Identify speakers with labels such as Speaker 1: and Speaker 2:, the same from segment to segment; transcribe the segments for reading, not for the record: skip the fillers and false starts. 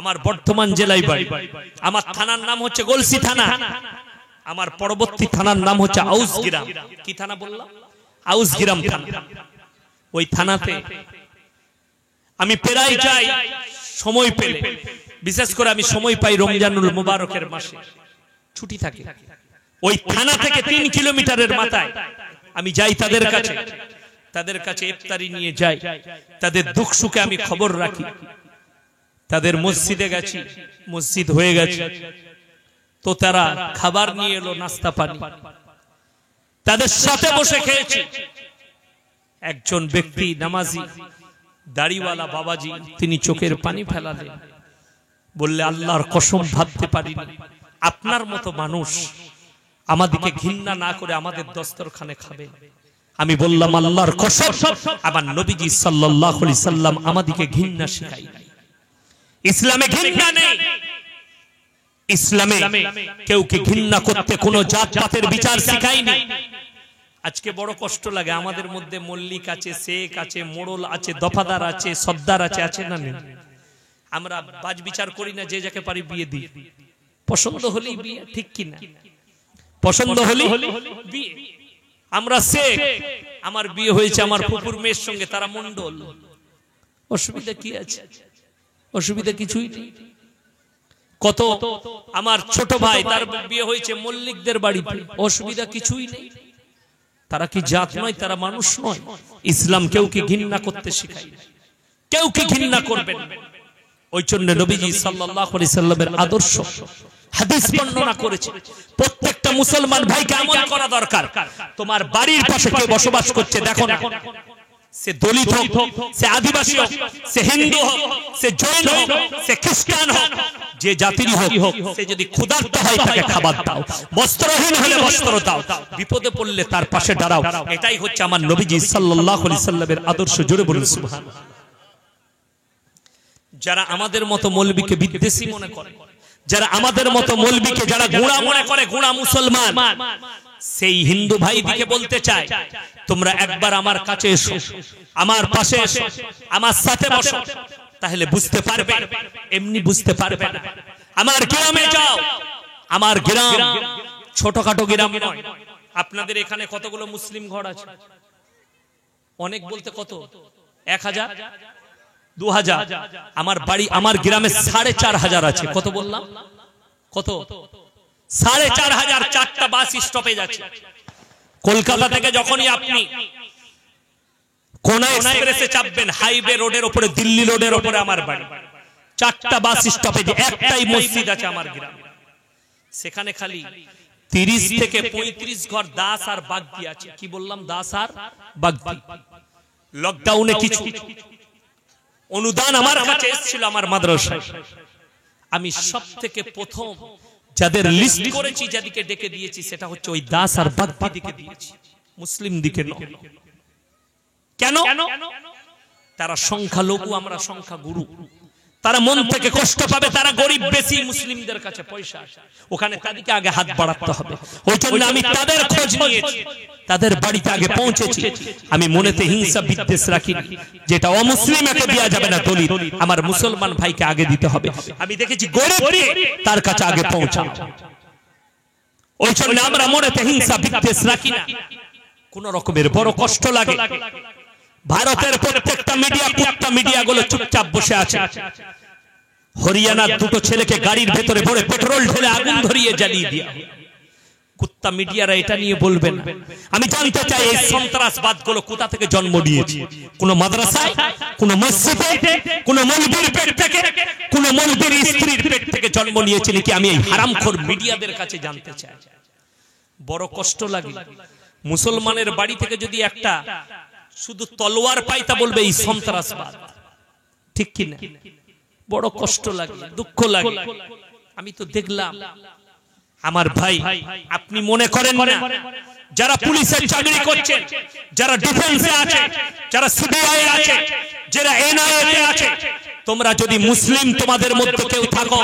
Speaker 1: আমার বর্ধমান জেলায় বাড়ি, আমার থানার নাম হচ্ছে গলসি থানা, আমার পরবর্তী থানার নাম হচ্ছে আউসগ্রাম। কি থানা বললাম? আউসগ্রাম থানা। ওই থানাতে আমি প্রায় যাই সময় পেলে, বিশেষ করে আমি সময় পাই রমজানুল মুবারকের মাসে, ছুটি থাকে। ওই থানা থেকে 3 কিলোমিটারের মাথায় আমি যাই তাদের কাছে ইফতারি নিয়ে যাই, তাদের দুঃখ সুখে আমি খবর রাখি। তাদের মসজিদে গেছি, মসজিদ হয়ে গেছে, তো তারা খাবার নিয়ে এলো, নাস্তা পানি, তাদের সাথে বসে খেয়েছি। একজন ব্যক্তি নামাজি দাড়িওয়ালা বাবাজি, তিনি চোখের পানি ফেলালেন, বললে আল্লাহর কসম ভাবতে পারিনি আপনার মতো মানুষ আমাদেরকে ঘৃণা না করে আমাদের দস্তরখানে খাবে। আমি বললাম আল্লাহর কসম, আমার নবীজি সাল্লাল্লাহু আলাইহি সাল্লাম আমাদেরকে ঘৃণা শেখাই নাই। ইসলামে ঘৃণা নেই, ইসলামে কেউকে ঘৃণা করতে কোনো জাত পাতের বিচার শেখায়নি। আজকে বড় কষ্ট লাগে, আমাদের মধ্যে মল্লিক আছে, শেখ আছে, মোড়ল আছে, দফাদার আছে, সর্দার আছে, আছে না নেই? আমরা বাজ বিচার করি না, যে যাকে পারি বিয়ে দিই, পছন্দ হলেই বিয়ে, ঠিক কি না? পছন্দ হলেই বিয়ে। আমরা শেখ, আমার বিয়ে হয়েছে আমার ফুপুর মেয়ের সঙ্গে, তারা মন্ডল, অসুবিধা কি আছে? অসুবিধা কিছুই নেই। কত আমার ছোট ভাই, তার বিয়ে হয়েছে মল্লিকদের বাড়িতে, অসুবিধা কিছুই নেই। তারা কি জাত নয়? তারা মানুষ নয়? ইসলাম কেউ কি ঘৃণা করতে শেখায়, কেউ কি ঘৃণা করবেন। ওই জন্য নবীজি সাল্লাল্লাহু আলাইহি সাল্লামের আদর্শ হাদিস বর্ণনা করেছে, প্রত্যেকটা মুসলমান ভাইকে আমল করা দরকার। তোমার বাড়ির পাশে কে বসবাস করছে দেখো না, সে দলিত হোক, সে আদিবাসী হোক, সে হিন্দু হোক, সে জৈন হোক, সে খ্রিস্টান হোক, যে জাতির হোক, সে যদি ক্ষুধার্ত হয় তাকে খাবার দাও, বস্ত্রহীন হলে বস্ত্র দাও, বিপদে পড়লে তার পাশে দাঁড়াও। এটাই হচ্ছে আমার নবীজি সাল্লাল্লাহু আলাইহি সাল্লামের আদর্শ। জোরে বলুন সুবহানাল্লাহ। যারা আমাদের মতো মৌলবীকে বিদ্বেষী মনে করে, যারা আমাদের মতো মৌলবীকে যারা গোঁড়া মনে করে, গোঁড়া মুসলমান, সেই হিন্দু ভাইদিকে বলতে চায়, তোমরা একবার আমার কাছে এসো, আমার পাশে এসো, আমার সাথে বসো, তাহলে বুঝতে পারবে। এমনি বুঝতে পারবে না। আমার গ্রামে যাও, আমার গ্রাম ছোটখাটো গ্রাম নয়। আপনাদের এখানে কতগুলো মুসলিম ঘর আছে? অনেক বলতে কত? 1000, 2000। আমার বাড়ি, আমার গ্রামে 4500 আছে। কত বললাম? কত? 4500। 4টা বাস স্টপেজ আছে। কলকাতা থেকে যখনই আপনি কোন এক্সপ্রেসে চাপবেন, হাইওয়ে রোডের উপরে, দিল্লি রোডের উপরে আমার বাড়ি। 4টা বাস স্টপেজ, একটাই মসজিদ আছে আমার গ্রামে। সেখানে খালি 30 থেকে 35 ঘর দাস আর বাগদি আছে। কি বললাম? দাস আর বাগদি। লকডাউনে কিছু অনুদান আমার কাছে এসেছিল আমার মাদ্রাসায়। আমি সব থেকে প্রথম যাদের লিস্ট করেছি, যাদেরকে ডেকে দিয়েছি, সেটা হচ্ছে ওই দাস আর বাগদি দিকে দিয়েছি, মুসলিম দিকে নয়। কেন? তারা সংখ্যালঘু, আমরা সংখ্যাগুরু। তারা মন থেকে কষ্ট পাবে, তারা গরিব বেশি, মুসলিমদের কাছে পয়সা, ওখানে তাদেরকে আগে হাত বাড়াতে হবে। ওই জন্য আমি তাদের খোঁজ নিয়েছি, তাদের বাড়িতে আগে পৌঁছেছি। আমি মনেতে হিংসা বিদ্বেষ রাখি, যেটা অমুসলিমকে দেওয়া যাবে না, দলিত আমার মুসলমান ভাইকে আগে দিতে হবে। আমি দেখেছি গরিব, তার কাছে আগে পৌঁছাও। ওই জন্য আমরা মনেতে হিংসা বিদ্বেষ রাখি না। কোন রকমের বড় কষ্ট লাগে, ভারতের প্রত্যেকটা মিডিয়া, কুত্তা মিডিয়াগুলো চুপচাপ বসে আছে। হরিয়ানার 2টো ছেলেকে গাড়ির ভেতরে ভরে পেট্রোল ঢেলে আগুন ধরিয়ে জ্বালিয়ে দিয়া, কুত্তা মিডিয়ারা এটা নিয়ে বলবেন। আমি জানতে চাই এই সন্ত্রাসবাদগুলো কোথা থেকে জন্ম নিয়েছে? কোন মাদ্রাসায়, কোন মসজিদে, কোন মৌলবীর পেট থেকে, কোন মৌলবীর স্ত্রীর পেট থেকে জন্ম নিয়েছে নাকি? আমি এই হারামখোর মিডিয়াদের কাছে জানতে চাই। বড় কষ্ট লাগে, মুসলমানের বাড়ি থেকে যদি একটা শুধু তলোয়ার পাই, তা বলবে এই সন্ত্রাসবাদ, ঠিক কি না? বড় কষ্ট লাগে, দুঃখ লাগে। আমি তো দেখলাম আমার ভাই, আপনি মনে করেন না যারা পুলিশের চাকরি করছেন, যারা ডিফেন্সে আছে, যারা সিবিআই আছে, যারা এনআইএ আছে, তোমরা যদি মুসলিম তোমাদের মধ্যে কেউ থাকো,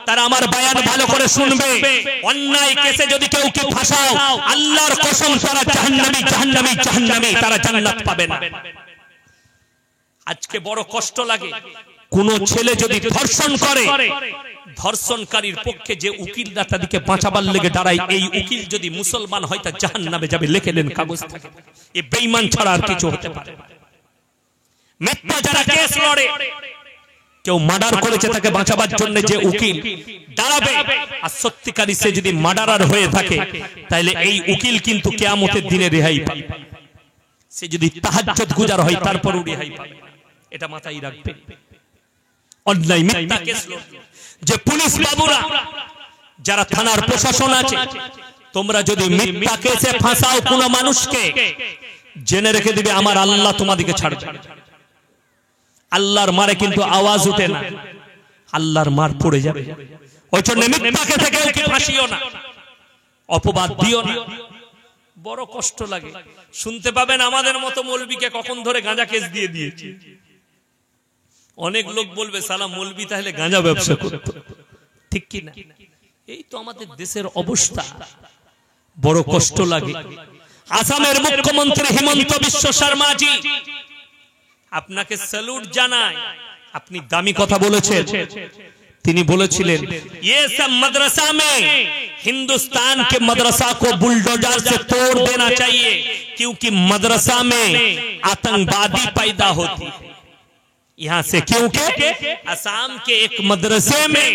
Speaker 1: তারা আমার বয়ান ভালো করে শুনবে। অন্যায় কেসে যদি কেউ কে ফাঁসাও, আল্লাহর কসম তারা জাহান্নামী, জাহান্নামী, জাহান্নামী, তারা জান্নাত পাবে না। আজকে বড় কষ্ট লাগে, কোন ছেলে যদি ধর্ষণ করে, ধর্ষণকারীর পক্ষে যে উকিলরা তাদেরকে বাঁচাবার লেগে দাঁড়ায়, এই উকিল যদি মুসলমান হয় তা জাহান্নামে যাবে, লিখে নেন কাগজ থেকে। এই বেঈমান ছাড়া আর কিছু হতে পারে না। মিথ্যা যারা কেস লড়ে, কেউ মার্ডার করেছে তাকে বাঁচাবার জন্য যে উকিল দাঁড়াবে, আর সত্যিকারী সে যদি মার্ডারার হয়ে থাকে, তাহলে এই উকিল কিন্তু কিয়ামতের দিনে রেহাই পাবে। সে যদি তাহাজ্জুদ গুজার হয় তারপরও রেহাই পাবে, এটা মাথায় রাখবে। অন্যায় মিথ্যা কেস লড়বে যে পুলিশ বাবুরা, যারা থানার প্রশাসন আছে, তোমরা যদি মিথ্যা কেসে ফাঁসাও কোনো মানুষকে, জেনে রেখে দিবে আমার আল্লাহ তোমাদেরকে ছাড়বে। আল্লাহর মারে কিন্তু আওয়াজ উঠে না, আল্লাহর মার পড়ে যাবে। ওই জন্য মিথ্যা কেসে কেউ কি ফাঁসিও না, অপবাদ দিও না। বড় কষ্ট লাগে শুনতে পাবেন আমাদের মতো মৌলবীকে কখন ধরে গাঁজা কেস দিয়ে দিয়েছে। অনেক লোক বলবে সালা মৌলবী তাহলে গাঁজা ব্যবসা করত, ঠিক কি না? এই তো আমাদের দেশের অবস্থা, বড় কষ্ট লাগে। আসামের মুখ্যমন্ত্রী হিমন্ত বিশ্ব শর্মাজি, আপনাকে স্যালুট জানাই, আপনি দামি কথা বলেছেন। তিনি বলেছিলেন ये सब मदरसा में हिंदुस्तान के मदरसा को बुलडोजर से तोड़ देना चाहिए, क्योंकि मदरसा में आतंकवादी पैदा होती है। यहाँ से क्योंकि असम के एक मदरसे में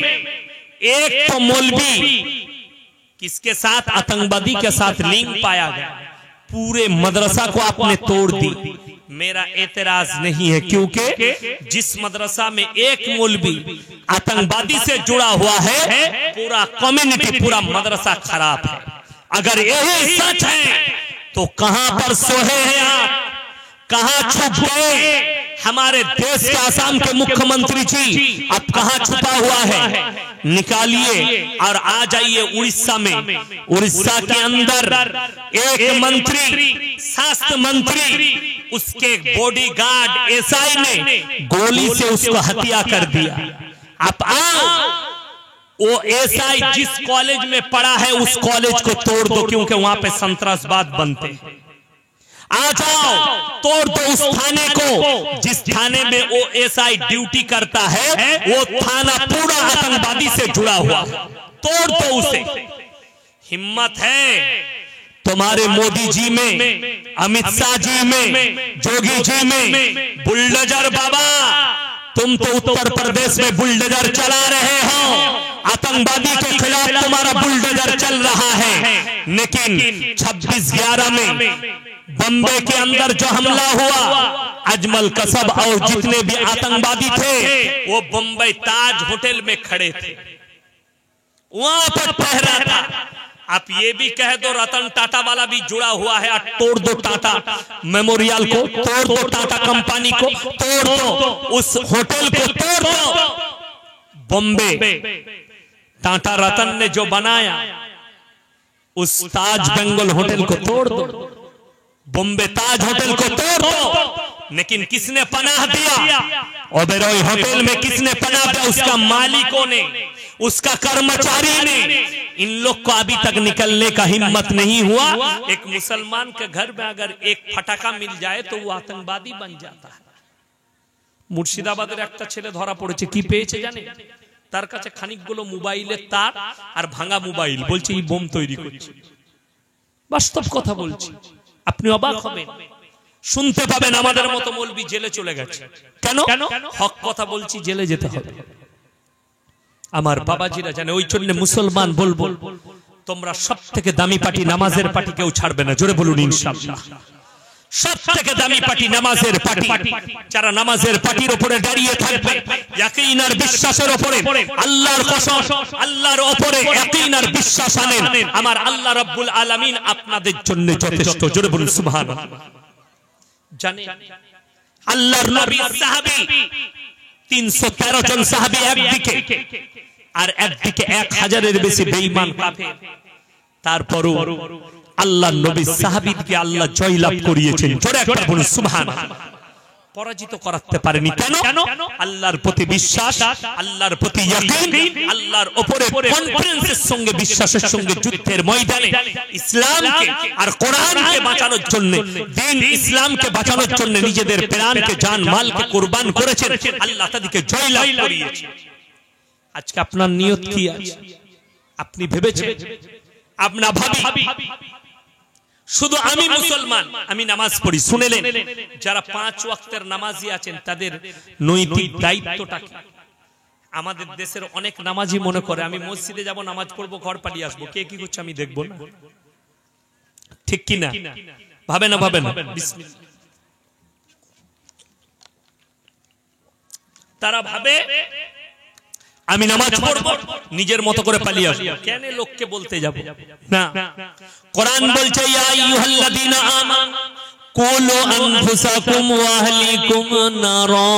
Speaker 1: एक तो मौलवी किसके साथ, आतंकवादी के साथ लिंक पाया गया, पूरे मदरसा को आपने तोड़ दी। मेरा एतराज नहीं है, क्योंकि जिस मदरसा में एक मौलवी आतंकवादी से जुड़ा हुआ है, पूरा कम्युनिटी, पूरा मदरसा खराब है। अगर यही सच है तो कहां पर सोए हैं आप, कहां छुप गए? हमारे देश के आसाम के मुख्यमंत्री जी अब कहां छुपा हुआ है? निकालिए और आ जाइए उड़ीसा में। उड़ीसा के अंदर एक मंत्री, स्वास्थ्य मंत्री, उसके बॉडीगार्ड एसआई ने गोली से उसको हत्या कर दिया। आप आओ, वो एसआई जिस कॉलेज में पढ़ा है उस कॉलेज को तोड़ दो, क्योंकि वहां पे संतरासवाद बनते हैं। आ जाओ, तोड़ दो उस थाने को जिस थाने में वो एसआई ड्यूटी करता है, वो थाना पूरा आतंकवादी से जुड़ा हुआ, तोड़ दो उसे। हिम्मत है तुम्हारे मोदी जी में, अमित शाह जी में, जोगी जी में। बुलडोजर बाबा, तुम तो उत्तर प्रदेश में बुलडोजर चला रहे हो, आतंकवादी के खिलाफ तुम्हारा बुलडोजर चल रहा है, लेकिन 26/11 में बम्बई के अंदर जो हमला हुआ, अजमल कसब और जितने भी आतंकवादी थे वो बम्बई ताज होटल में खड़े थे, वहां पर पहरा था। आप ये भी कह दो रतन टाटा वाला भी जुड़ा हुआ है, तोड़ दो टाटा मेमोरियल को, तोड़ दो टाटा कंपनी को, तोड़ दो उस होटल को, तोड़ दो। बॉम्बे टाटा रतन ने जो बनाया उस ताज बेंगल होटल को तोड़ दो, बॉम्बे ताज होटल को तोड़ दो। लेकिन किसने पनाह दिया? ओबेरॉय होटल में किसने पनाह दिया? उसका मालिकों ने, उसका कर्मचारी ने। इन लोग को अभी तक निकलने का हिम्मत नहीं हुआ। एक मुसलमान के घर में अगर एक फटाका मिल जाए तो वो आतंकवादी बन जाता है। मुर्शिदाबादेर একটা ছেলে ধরা পড়েছে, কি পেয়েছে জানেন? তার কাছে খানিকগুলো মোবাইলের তার আর ভাঙা মোবাইল, বলছে এই বোম তৈরি করছে। বাস্তব কথা বলছি, আপনি অবাক হবেন। শুনতে পাবেন আমাদের মতো মৌলবি জেলে চলে গেছে। কেন? হক কথা বলছি, জেলে যেতে হবে। আমার বাবাজিরা জানে, ওই জন্য মুসলমান বলবো, তোমরা সব থেকে দামি পার্টি নামাজের পার্টি কেউ ছাড়বে না। জোরে বলুন ইনশাআল্লাহ। সব থেকে দামি পার্টি নামাজের পার্টি। যারা নামাজের পার্টির উপরে দাঁড়িয়ে থাকবে, ইয়াকিন আর বিশ্বাসের উপরে, আল্লাহর কসম, আল্লাহর উপরে ইয়াকিন আর বিশ্বাস আনেন, আমার আল্লাহ রাব্বুল আলামিন আপনাদের জন্য যথেষ্ট। জোরে বলুন সুবহানাল্লাহ। জানেন আল্লাহর নবী সাহাবী 313 জন সাহাবী একদিকে, আর একদিকে 1000-এর বেশি বেঈমান কাফের। তারপরও আল্লাহর নবী সাহাবীকে আল্লাহ জয়লাভ করিয়েছেন। জোরে একবার বলুন সুবহানাল্লাহ। পরাজিত করাতে পারেনি। কেন? আল্লাহর প্রতি বিশ্বাস, আল্লাহর প্রতি ইয়াকিন, আল্লাহর উপরে কনফিডেন্সের সঙ্গে, বিশ্বাসের সঙ্গে যুদ্ধের ময়দানে ইসলামকে আর কোরআনকে বাঁচানোর জন্য, দ্বীন ইসলামকে বাঁচানোর জন্য নিজেদের প্রাণকে, জান মালকে কুরবান করেছেন। আল্লাহ তাদেরকে জয়লাভ করিয়েছে। আজকে আপনার নিয়ত কি আছে? আপনি ভেবেছেন? আপনি ভাবি শুধু আমি মুসলমান, আমি নামাজ পড়ি। শুনেলেন, যারা 5 ওয়াক্তের নামাজি আছেন তাদের নৈতিক দায়িত্বটা কি? আমাদের দেশের অনেক নামাজি মনে করে আমি মসজিদে যাব, নামাজ পড়বো, ঘর পালিয়ে আসবো, কে কি করছে আমি দেখবো না। ঠিক কি না? ভাবে না? বিসমিল্লাহ। তারা ভাবে আমি নামাজ পড়বো, নিজের মতো করে পালিয়ে আসবো, কেন লোককে বলতে যাব না। কোরআন বলছে ইয়া আইয়ুহাল্লাযীনা আমানু কুলু আনফুসাকুম ওয়া আহলিকুম নারা,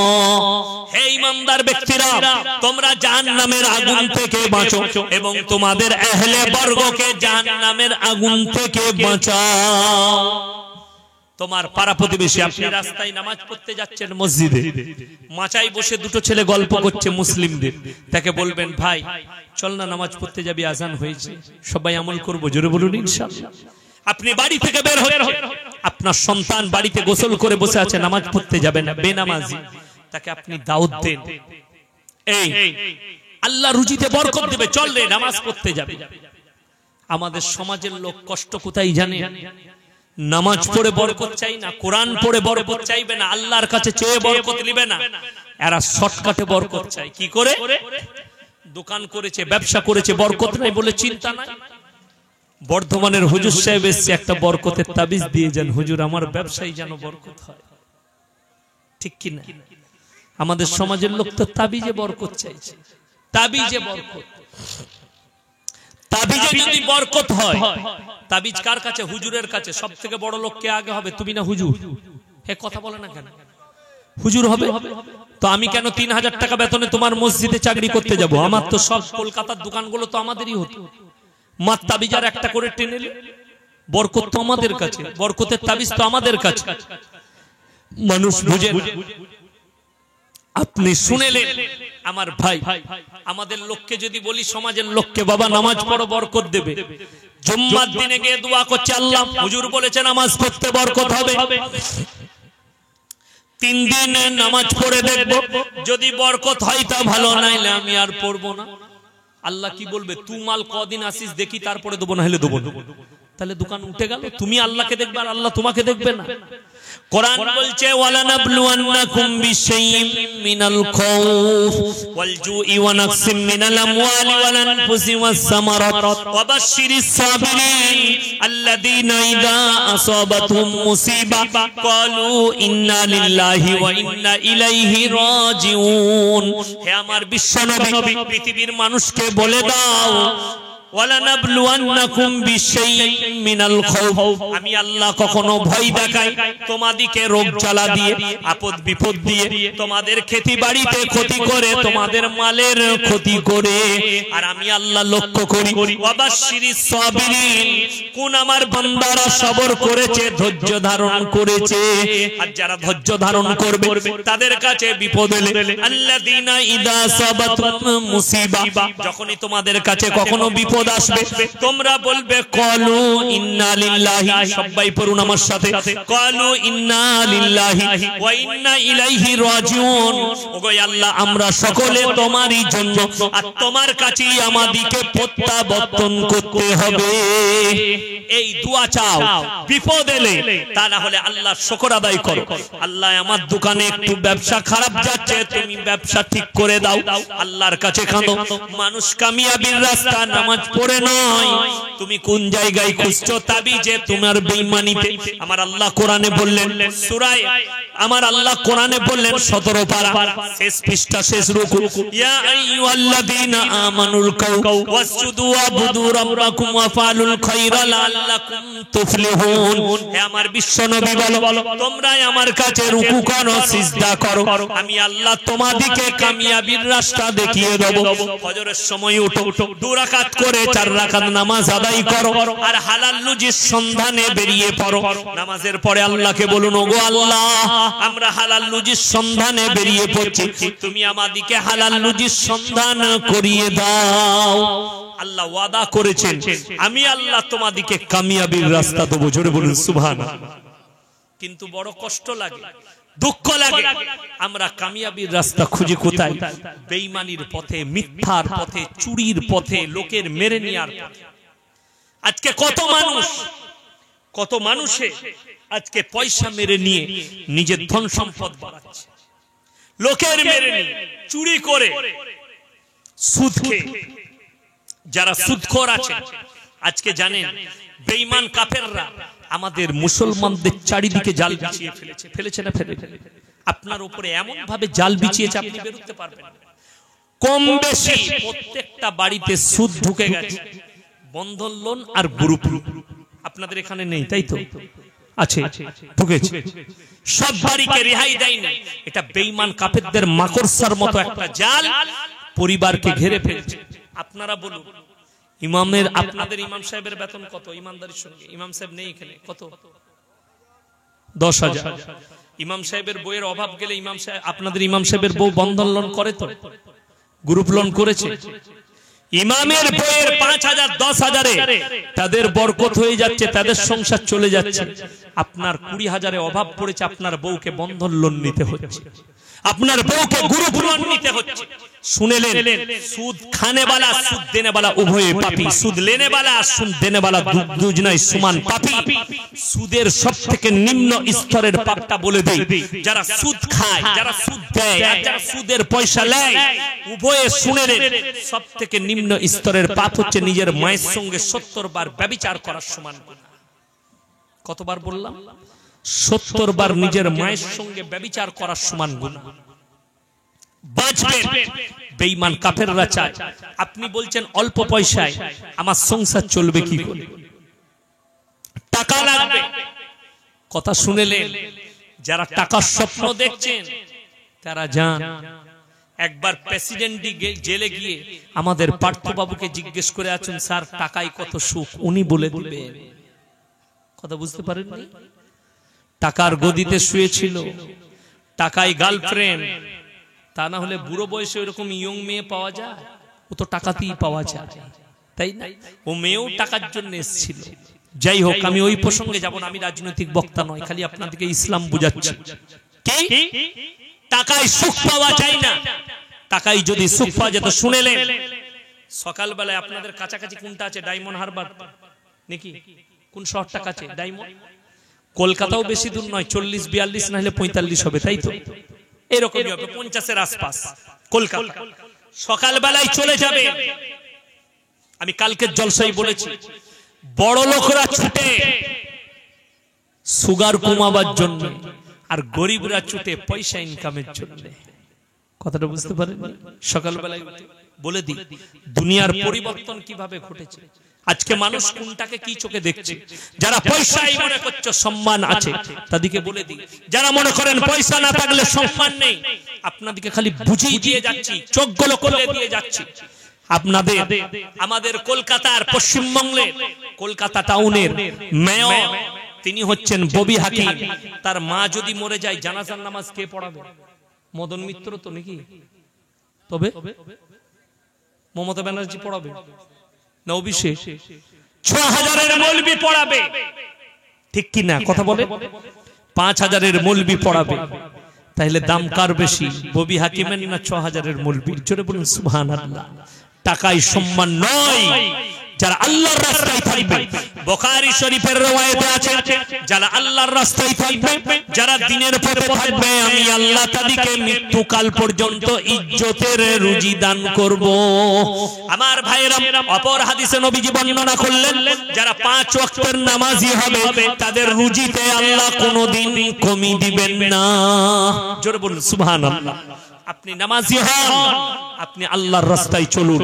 Speaker 1: হে ঈমানদার ব্যক্তিরা, তোমরা জাহান্নামের আগুন থেকে বাঁচো এবং তোমাদের আহলে বর্গকে জাহান্নামের আগুন থেকে বাঁচাও। তোমার পাড়া প্রতিবেশী, আপনি রাস্তায় নামাজ পড়তে যাচ্ছেন, মসজিদে মাচায় বসে দুটো ছেলে গল্প করছে মুসলিমদের, তাকে বলবেন ভাই চল না নামাজ পড়তে যাবি, আজান হয়েছে, সবাই আমল করবো, জোরে বলুন ইনশাআল্লাহ। আপনি বাড়ি থেকে বের হয়ে, আপনার সন্তান বাড়িতে গোসল করে বসে আছে, নামাজ পড়তে যাবে না, বেনামাজি, তাকে আপনি দাওয়াত দেন, এই আল্লাহ রুজিতে বরকত দেবে, চল রে নামাজ পড়তে যাবে। আমাদের সমাজের লোক কষ্ট কোথায় জানে? নামাজ পড়ে বরকত চাই না, কোরআন পড়ে বরকত চাইবে না, আল্লাহর কাছে চেয়ে বরকত নিবে না, এরা শর্টকাটে বরকত চাই। কি করে? দোকান করেছে, ব্যবসা করেছে, বরকত নাই বলে চিন্তা নাই। বর্ধমানের হুজুর সাহেব এসে একটা বরকতের তাবিজ দিয়ে যান, হুজুর আমার ব্যবসায় যেন বরকত হয়। ঠিক কি না? আমাদের সমাজের লোক তো তাবিজে বরকত চাইছে, তাবিজে বরকত। তাবিজে যদি বরকত হয়, তাবিজ কার কাছে? হুজুরের কাছে। সব থেকে বড় লোক কে আগে হবে? তুমি না হুজুর? হে কথা বলে না কেন? হুজুর হবে তো আমি কেন 3000 টাকা বেতনে তোমার মসজিদে চাকরি করতে যাব? আমার তো সব কলকাতার দোকানগুলো তো আমাদেরই হতো। মার তাবিজ আর একটা করে টেনে নিলে, বরকত তো আমাদের কাছে, বরকতের তাবিজ তো আমাদের কাছে। মানুষ বুঝে না। আপনি শুনেলেন আমার ভাই, আমাদের লোককে যদি বলি, সমাজের লোককে, বাবা নামাজ পড়ো বরকত দেবে, জুম্মার দিনে গিয়ে দোয়া করছে, আল্লাহ হুজুর বলেছে নামাজ পড়তে বরকত হবে, 3 দিন নামাজ পড়ে দেখবো, যদি বরকত হয় তা ভালো, নাইলে আমি আর পড়বো না। আল্লাহ কি বলবে? তুই মাল কদিন আসিস দেখি, তারপরে দেবো, না হলে দেবো না। তাহলে দোকান উঠে গেল, তুমি আল্লাহকে দেখবে আর আল্লাহ তোমাকে দেখবে না। কোরআন বলছে ওয়ালানাবলুওয়ান্নাকুম বিশাইইম মিনাল খাউফ ওয়াল জুই ওয়া নাকসিম মিনাল আমওয়ালি ওয়াল আনফুসি ওয়াস সামারাত ওয়া বাশশিরিস সাবিরিন আল্লাযীনা ইযা আসাবাতুহুম মুসিবা ক্বালু ইন্না লিল্লাহি ওয়া ইন্না ইলাইহি রাজিউন। হে আমার বিশ্বনবী, পৃথিবীর মানুষকে বলে দাও, ওয়ালানাবলুওয়ান্নাকুম বিশাইইম মিনাল খাউফ, আমি আল্লাহ কখনো ভয় দেখাই তোমাদেরকে রোগ জ্বালা দিয়ে, আপদ বিপদ দিয়ে, তোমাদের খেতি বাড়িতে ক্ষতি করে, তোমাদের মালের ক্ষতি করে, আর আমি আল্লাহ লক্ষ্য করি। ওয়া বাশশিরিস সাবিরিন, কোন আমার বান্দারা সবর করেছে, ধৈর্য ধারণ করেছে, আর যারা ধৈর্য ধারণ করবে তাদের কাছে বিপদ এলে, আল্লাযীনা ইযা আসাবাতুহুম মুসিবা, যখনই তোমাদের কাছে কখনো বিপদ আসবে, তোমরা বলবে ক্বালু ইন্না লিল্লাহি, সবাই পড়ুন আমার সাথে, ক্বালু ইন্না লিল্লাহি ওয়া ইন্না ইলাইহি রাজিউন। ওগো আল্লাহ, আমরা সকলে তোমারই জন্য আর তোমার কাছেই আমাদেরকে প্রত্যাবর্তন করতে হবে। এই দোয়া চাও বিপদ এলে, তা না হলে আল্লাহর শুকর আদায় করো। আল্লাহ আমার দোকানে একটু ব্যবসা খারাপ যাচ্ছে, তুমি ব্যবসা ঠিক করে দাও, আল্লাহর কাছে কাঁদো। মানুষ কামিয়াবির রাস্তা নামাজ পড়ে নয়, তুমি কোন জায়গায় খুঁজছো? তাবিজে, তোমার বেঈমানিতে। আমার আল্লাহ কোরআনে বললেন, সূরায়ে আমার আল্লাহ কোরআনে বললেন 17 পারা শেষ পৃষ্ঠা শেষ রুকু, ইয়া আইয়ুহাল্লাযীনা আমানুল কাউ ওয়াসজুদু ওয়াবুদু রাব্বাকুম ওয়াফআলুল খায়রা লাআল্লাকুম তুফলিহুন। হে আমার বিশ্বনবী বলো, তোমরা আমার কাছে রুকু করো, সিজদা করো, আমি আল্লাহ তোমাদেরকে কামিয়াবির রাস্তা দেখিয়ে দেব। ফজরের সময় উঠো, 2 রাকাত করে করে 4 রাকাত নামাজ আদায় করো আর হালাল রুজির সন্ধানে বেরিয়ে পড়ো। নামাজের পরে আল্লাহকে বলুন, ওগো আল্লাহ, আমরা হালাল রুজির সন্ধানে বেরিয়ে পড়ছি, তুমি আমাদেরকে হালাল রুজির সন্ধান করিয়ে দাও। আল্লাহ ওয়াদা করেছেন, আমি আল্লাহ তোমাদেরকে কামিয়াবির রাস্তা দেবো। জোরে বলুন সুবহানাল্লাহ। কিন্তু বড় কষ্ট লাগে, দুঃখ লাগে, আমরা কামিয়াবির রাস্তা খুঁজে কোথায়? বেঈমানির পথে, মিথ্যার পথে, চুরির পথে, লোকের মেরে নেওয়ার পথে। আজকে কত মানুষে আজকে পয়সা মেরে নিয়ে নিজের ধন সম্পদ বাড়াচ্ছে, লোকের মেরে নিয়ে, চুরি করে, সুদ খেয়ে। যারা সুদখোর আছে আজকে জানেন বেঈমান কাফেররা আমাদের মুসলমানদের চারিদিকে জাল বিছিয়ে ফেলেছে না ফেলে? আপনার উপরে এমন ভাবে জাল বিছিয়েছে আপনি বেরোতে পারবেন না। কম বেশি প্রত্যেকটা বাড়িতে সুদ ঢুকে গেছে, বন্ধন লোন আর গ্রুপ লোন। আপনাদের এখানে নেই তাই তো? আছে, ঢুকেছে। সব বাড়িকে রেহাই দেয়নি। এটা বেঈমান কাফেরদের মাকড়সার মতো একটা জাল পরিবারকে ঘিরে ফেলছে। আপনারা বলুন, ইমামের, আপনাদের ইমাম সাহেবের বেতন কত? ইমানদারির সঙ্গে ইমাম সাহেব নেই এখানে, কত? 10,000। ইমাম সাহেবের বইয়ের অভাব গেলে ইমাম সাহেব, আপনাদের ইমাম সাহেবের বউ বন্ধন লোন করে তো? গ্রুপ লোন করেছে? ইমামের বইয়ের 5,000 10,000-এ তাদের বরকত হয়ে যাচ্ছে, তাদের সংসার চলে যাচ্ছে। আপনার 20,000-এ অভাব পড়েছে, আপনার বউকে বন্ধন লোন নিতে হচ্ছে, আপনার বউকে গ্রুপ লোন নিতে হচ্ছে। শুনেলেন, সুদ খানে वाला সুদ দেনে वाला উভয়ে পাপী, সুদ লেনে वाला সুদ দেনে वाला দুজনাই সমান পাপী। সুদের সবথেকে নিম্ন স্তরের পাপটা বলে দেই, যারা সুদ খায়, যারা সুদ দেয় আর যারা সুদের পয়সা নেয়, উভয়ে শুনেলেন সবথেকে নিম্ন স্তরের পাপ হচ্ছে নিজের মায়ের সঙ্গে 70 বার ব্যভিচার করার সমান গুনাহ। কতবার বললাম? 70 বার নিজের মায়ের সঙ্গে ব্যভিচার করার সমান গুনাহ। বাঁচবেন, বেঈমান কাফেররা চায়। আপনি বলছেন অল্প পয়সায় আমার সংসার চলবে কি করে, টাকা লাগবে। কথা শুনেলেন, যারা টাকার স্বপ্ন দেখছেন তারা যান একবার প্রেসিডেন্টই জেলে গিয়ে আমাদের পার্থবাবুকে জিজ্ঞেস করে আছেন, স্যার টাকায় কত সুখ? উনি বলে দিবেন। কথা বুঝতে পারেননি? টাকার গদিতে শুয়েছিল, টাকায় গার্লফ্রেন্ড। তা না হলে বুড়ো বয়সে ওরকম ইয়ং মেয়ে পাওয়া যায়? ও তো টাকাতেই পাওয়া যায়, তাই না? ও মেয়েও টাকার জন্য এসেছিল। যাই হোক, আমি ওই প্রসঙ্গে যাব না, আমি রাজনৈতিক বক্তা নয়, খালি আপনাদেরকে ইসলাম বুঝাচ্ছি। কি টাকায় সুখ পাওয়া যায় না? টাকায় যদি সুখ পাওয়া যেত, শুনেলেন সকালবেলায় আপনাদের কাছাকাছি কোনটা আছে? ডায়মন্ড হারবার নাকি কোন শহরটা কাছে? ডায়মন্ড। কলকাতাও বেশি দূর নয়, 40-42 না হলে 45 হবে, তাই তো? এরকমই হবে, 50-এর আশপাশ কলকাতা। সকালবেলায় চলে যাবে। আমি কালকের জলসায় বলেছি, বড় লোকরা ছুটে সুগার কমাবার জন্য আর গরিবরা ছুটে পয়সা ইনকামের জন্য। কথাটা বুঝতে পারেন? সকালবেলায় বলে দিই দুনিয়ার পরিবর্তন কিভাবে ঘটেছে। আজকে মানুষ কোনটাকে কি চোখে দেখছে? যারা পয়সাই মনে করছে সম্মান আছে, তাদেরকে বলে দিই, যারা মনে করেন পয়সা না থাকলে সম্মান নেই, আপনাদেরকে খালি বুঝিয়ে দিয়ে যাচ্ছি, চোখগুলো খুলে দিয়ে যাচ্ছি। আপনাদের, আমাদের কলকাতার, পশ্চিমবঙ্গের কলকাতা টাউনের মেয়র, তিনি হচ্ছেন ববি হাকিম। তার মা যদি মরে যায়, জানাজার নামাজ কে পড়াবে? মদন মিত্র তো নাকি? তবে মমতা ব্যানার্জি পড়াবে না? অভিষেক 6,000-এর মৌলবি পড়াবে, ঠিক কি না? কথা বলে 5,000-এর মৌলবি পড়াবে। তাহলে দাম কার বেশি, ববি হাকিমের না 6,000-এর মৌলবির? জোরে বলুন সুবহানাল্লাহ। টাকায় সম্মান নয়, যারা আল্লাহর রাস্তায় থাকবে। বুখারী শরীফের রওয়ায়েতে আছে, যারা আল্লাহর রাস্তায় থাকবে, যারা দ্বীনের পথে থাকবে, আমি আল্লাহ তাদেরকে মৃত্যুকাল পর্যন্ত ইজ্জতের রুজি দান করব। আমার ভাইরা, অপর হাদিসে নবীজি বর্ণনা করলেন, যারা 5 ওয়াক্তের নামাজি হবে, তাদের রুজিতে আল্লাহ কোনোদিন কমি দিবেন না। জোরে বলুন সুবহানাল্লাহ। আপনি নামাজি হন, আপনি আল্লাহর রাস্তায় চলুন,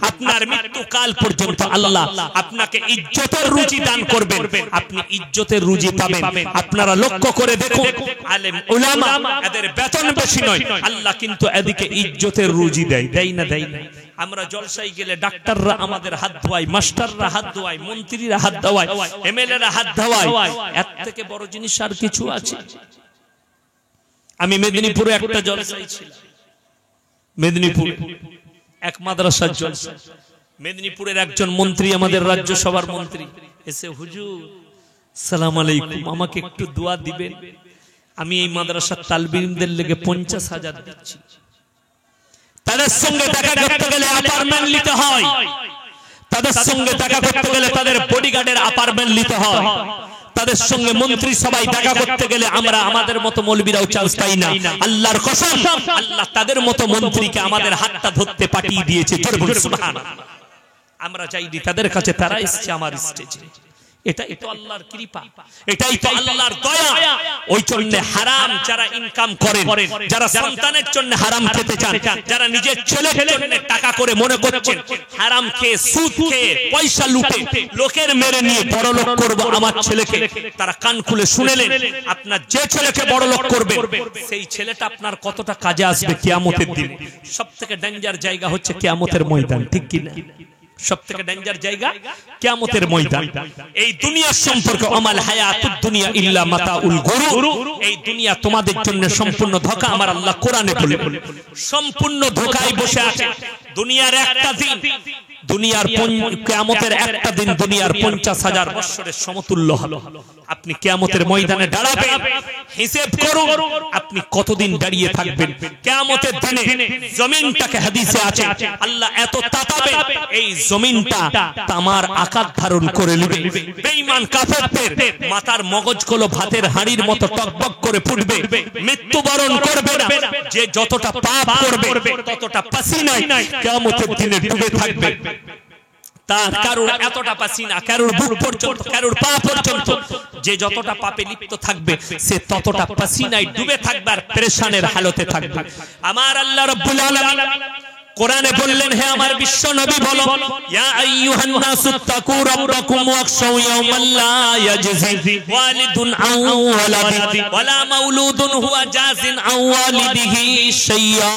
Speaker 1: আপনার মৃত্যুকাল পর্যন্ত আল্লাহ আপনাকে ইজ্জতের রুজি দান করবেন, আপনি ইজ্জতের রুজি পাবেন। আপনারা লক্ষ্য করে দেখুন, আলেম উলামা এদের বেতন বেশি নয়, আল্লাহ কিন্তু এদিকে ইজ্জতের রুজি দেয়, দেয় না দেয় না? আমরা জলসায় গেলে ডাক্তাররা আমাদের হাত ধোয়ায়, মাস্টাররা হাত ধোয়ায়, মন্ত্রীরা হাত ধোয়ায়, এমএলএরা হাত ধোয়ায়। এর থেকে বড় জিনিস আর কিছু আছে? আমি মেদিনীপুরে একটা জলসায় ছিলাম, মেদিনীপুর এক মাদ্রাসার জলসা। মেদিনীপুরের একজন মন্ত্রী, আমাদের রাজ্যসভার মন্ত্রী, এসে হুজুর সালাম আলাইকুম, আমাকে একটু দোয়া দিবেন, আমি এই মাদ্রাসার তালবিলদের লেগে 50,000 দিচ্ছি। তাদের সঙ্গে দেখা করতে গেলে অ্যাপার্টমেন্ট নিতে হয়, তাদের সঙ্গে দেখা করতে গেলে তাদের বডিগার্ডের অ্যাপার্টমেন্ট নিতে হয়, তাদের সঙ্গে মন্ত্রী সবাই দেখা করতে গেলে আমরা আমাদের মতো মৌলবীরাও চান্স পাই না। আল্লাহর কসম, আল্লাহ তাদের মতো মন্ত্রীকে আমাদের হাতটা ধরতে পাঠিয়ে দিয়েছে। সুবহানাল্লাহ। আমরা যাইনি তাদের কাছে, তারা এসেছে আমার স্টেজে। এটাই তো আল্লাহর কৃপা, এটাই তো আল্লাহর দয়া। ওই জন্য হারাম যারা ইনকাম করেন, যারা সন্তানের জন্য হারাম খেতে চান, যারা নিজের ছেলের জন্য টাকা করে মনে করছেন হারাম খেয়ে, সুদ খেয়ে, পয়সা লুটে, লোকের মেরে নিয়ে বড় লোক করব আমার ছেলেকে, তারা কান খুলে শুনেলেন, আপনার যে ছেলেকে বড় লোক করবে সেই ছেলেটা আপনার কতটা কাজে আসবে কিয়ামতের দিনে। সবথেকে ডেঞ্জার জায়গা হচ্ছে কিয়ামতের ময়দান, ঠিক কি না? সবথেকে ডেঞ্জার জায়গা কিয়ামতের ময়দান। এই দুনিয়ার সম্পর্কে আমাল হায়াতুদ দুনিয়া ইল্লা মাতাউল গুরুর, এই দুনিয়া তোমাদের জন্য সম্পূর্ণ ধোঁকা। আমার আল্লাহ কোরআনে বলে, সম্পূর্ণ ধোঁকায় বসে আছে। দুনিয়ার একটা দিন, দুনিয়ার কিয়ামতের একটা দিন দুনিয়ার 50,000 বছরের সমতুল্য হবে। আপনি কিয়ামতের ময়দানে দাঁড়াবেন, হিসাব করুন আপনি কতদিন দাঁড়িয়ে থাকবেন। কিয়ামতের দিনে জমিনটাকে, হাদিসে আছে, আল্লাহ এত তাতাবে এই জমিনটা তামার আকার ধারণ করে নেবে। বেঈমান কাফেরদের মাথার মগজগুলো ভাতের হাঁড়ির মতো টকবক করে ফুটবে, মৃত্যুবরণ করবে না। যে যতটা পাপ করবে ততটা পাসিনায় কিয়ামতের দিনে ডুবে থাকবে। তার কারোর এতটা পাসিনা, কারোর বুক পর্যন্ত, কারোর পা পর্যন্ত, যে যতটা পাপে লিপ্ত থাকবে সে ততটা পাসিনায় ডুবে থাকবে আর পেরেশানের হালতে থাকবে। আমার আল্লাহ রাব্বুল আলামিন কোরআনে বললেন, হে আমার বিশ্ব নবী বলো, ইয়া আইয়ুহান নাসুত্তাকু রাব্বাকুম ওয়াখশাউ ইয়াওমান লা ইয়াজজি ওয়ালিদুন আন ওয়ালাদি ওয়ালা মাউলুদুন হুয়া জাযিন আন ওয়ালিদিহি শাইয়্যা।